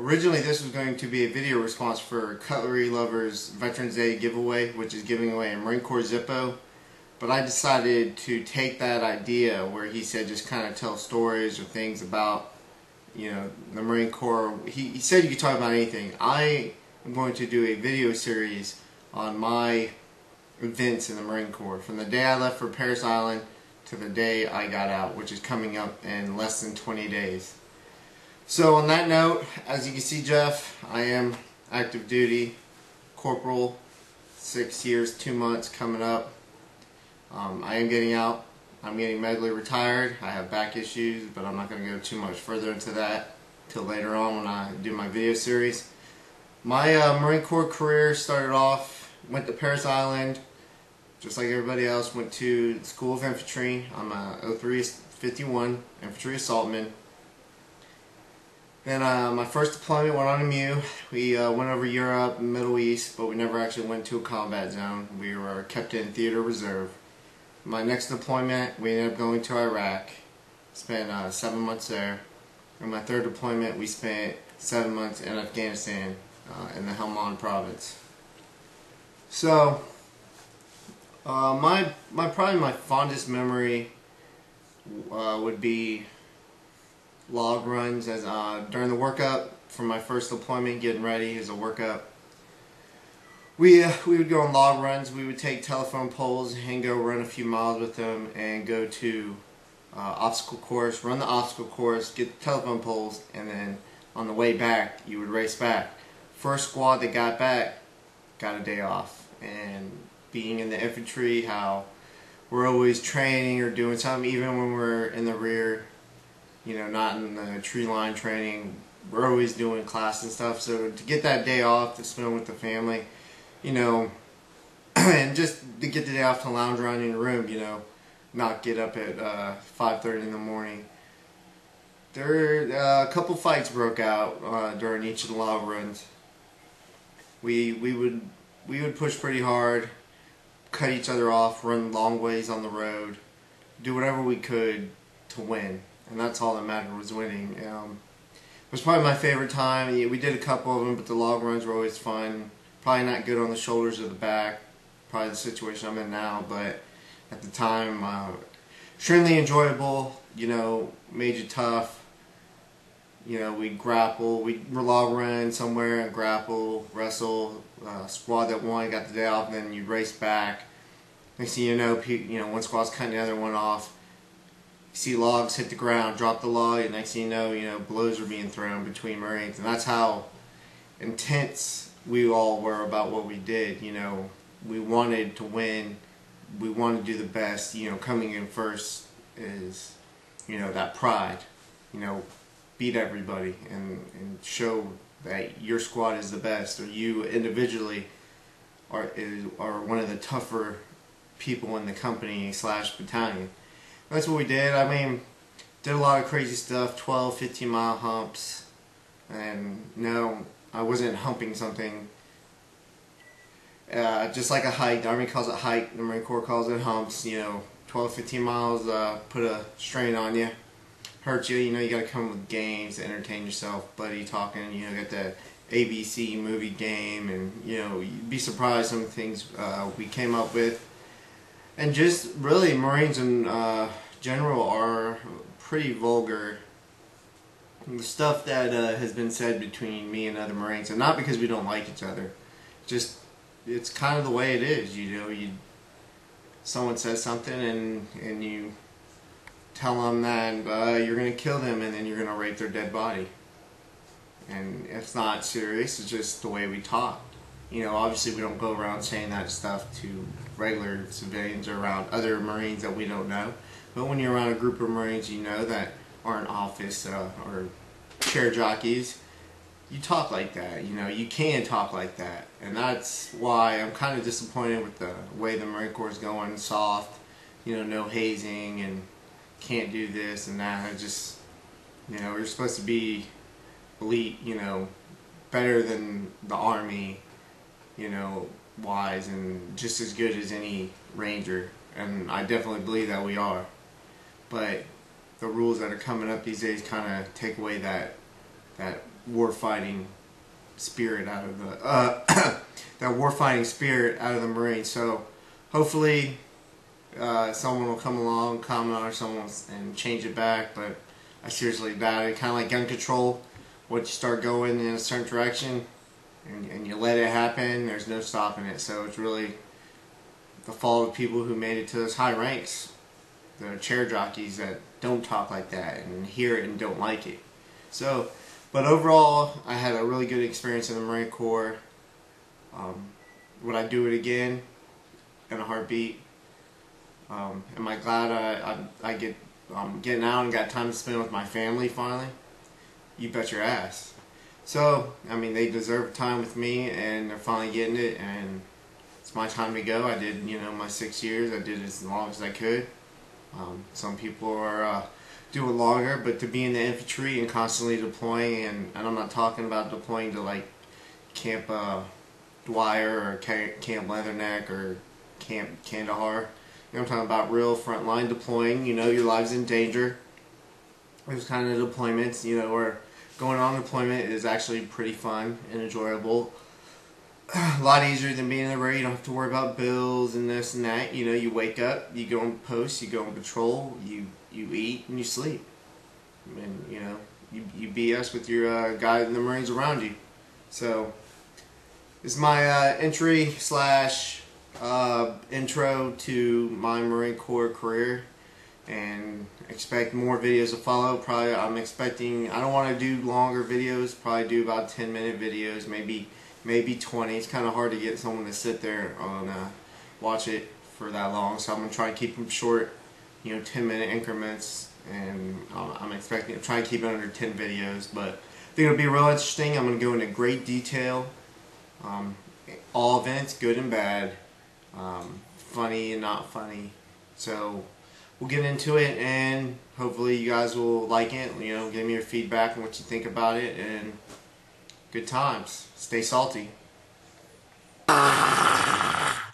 Originally, this was going to be a video response for CutleryLover's Veterans Day giveaway, which is giving away a Marine Corps Zippo. But I decided to take that idea where he said just kind of tell stories or things about, you know, the Marine Corps. He said you could talk about anything. I am going to do a video series on my events in the Marine Corps, from the day I left for Parris Island to the day I got out, which is coming up in less than 20 days. So on that note, as you can see, Jeff, I am active duty, corporal, 6 years, 2 months coming up. I am getting out. I'm getting medically retired. I have back issues, but I'm not going to go too much further into that till later on when I do my video series. My Marine Corps career started off, went to Parris Island, just like everybody else, went to the School of Infantry. I'm a 0351 Infantry Assaultman. Then my first deployment went on a MEU. We went over Europe, Middle East, but we never actually went to a combat zone. We were kept in Theater Reserve. My next deployment, we ended up going to Iraq. Spent 7 months there. And my third deployment, we spent 7 months in Afghanistan, in the Helmand province. So, probably my fondest memory would be log runs as during the workup for my first deployment, getting ready as a workup. We would go on log runs. We would take telephone poles and go run a few miles with them and go to obstacle course, run the obstacle course, get the telephone poles, and then on the way back you would race back. First squad that got back got a day off. And being in the infantry, how we're always training or doing something, even when we're in the rear, you know, not in the tree line training, we're always doing class and stuff. So to get that day off to spend with the family, you know, and just to get the day off to lounge around in your room, you know, not get up at 5:30 in the morning. A couple fights broke out during each of the log runs. We would push pretty hard, cut each other off, run long ways on the road, do whatever we could to win. And that's all that mattered, was winning. It was probably my favorite time. We did a couple of them, but the log runs were always fun. Probably not good on the shoulders or the back, probably the situation I'm in now, but at the time, extremely enjoyable, you know, made you tough. You know, we'd grapple, we'd log run somewhere and grapple, wrestle, squad that won got the day off, and then you race back. Next thing you know, one squad's cutting the other one off. See logs hit the ground, drop the log, and next thing you know, blows are being thrown between Marines. And that's how intense we all were about what we did. You know, we wanted to win, we wanted to do the best. You know, coming in first is, you know, that pride. You know, beat everybody and show that your squad is the best, or you individually are one of the tougher people in the company / battalion. That's what we did. I mean, did a lot of crazy stuff, 12, 15 mile humps. And no, I wasn't humping something. Just like a hike, the Army calls it hike, the Marine Corps calls it humps. You know, 12, 15 miles put a strain on you, hurt you. You know, you got to come up with games to entertain yourself, buddy talking. You know, got the ABC movie game, and you know, you'd be surprised some of the things we came up with. And just really, Marines in general are pretty vulgar. The stuff that has been said between me and other Marines, and not because we don't like each other, just it's kind of the way it is. You know, someone says something and you tell them that you're going to kill them, and then you're going to rape their dead body. And it's not serious, it's just the way we talk. You know, obviously we don't go around saying that stuff to regular civilians or around other Marines that we don't know. But when you're around a group of Marines you know that are in office or chair jockeys, you talk like that. You know, you can talk like that. And that's why I'm kind of disappointed with the way the Marine Corps is going, soft, you know, no hazing and can't do this and that. It just, you know, we're supposed to be elite, you know, better than the Army, you know, wise, and just as good as any Ranger, and I definitely believe that we are. But the rules that are coming up these days kind of take away that war fighting spirit out of the that war fighting spirit out of the Marines. So hopefully someone will come along, comment or someone and change it back. But I seriously doubt it. Kind of like gun control. Once you start going in a certain direction and you let it happen, there's no stopping it. So it's really the fault of people who made it to those high ranks, the chair jockeys that don't talk like that and hear it and don't like it. So, but overall, I had a really good experience in the Marine Corps. Would I do it again in a heartbeat? Am I glad I get getting out and got time to spend with my family finally? You bet your ass. So, I mean, they deserve time with me, and they're finally getting it, and it's my time to go. I did, my 6 years. I did as long as I could. Some people are do it longer, but to be in the infantry and constantly deploying, and I'm not talking about deploying to like Camp Dwyer or Camp Leatherneck or Camp Kandahar. I'm talking about real frontline deploying. Your lives in danger. Those kind of deployments, where going on deployment is actually pretty fun and enjoyable. A lot easier than being in the Marine. You don't have to worry about bills and this and that. You wake up, you go on post, you go on patrol, you eat and you sleep. And you BS with your guy in the Marines around you. So this is my entry slash intro to my Marine Corps career, and expect more videos to follow. Probably I don't want to do longer videos, probably do about 10-minute videos, maybe 20. It's kind of hard to get someone to sit there and watch it for that long, so I'm going to try to keep them short, 10-minute increments, and I'm trying to keep it under 10 videos, but I think it'll be real interesting. I'm going to go into great detail, all events, good and bad, funny and not funny. So we'll get into it, and hopefully you guys will like it. Give me your feedback and what you think about it, and good times. Stay salty.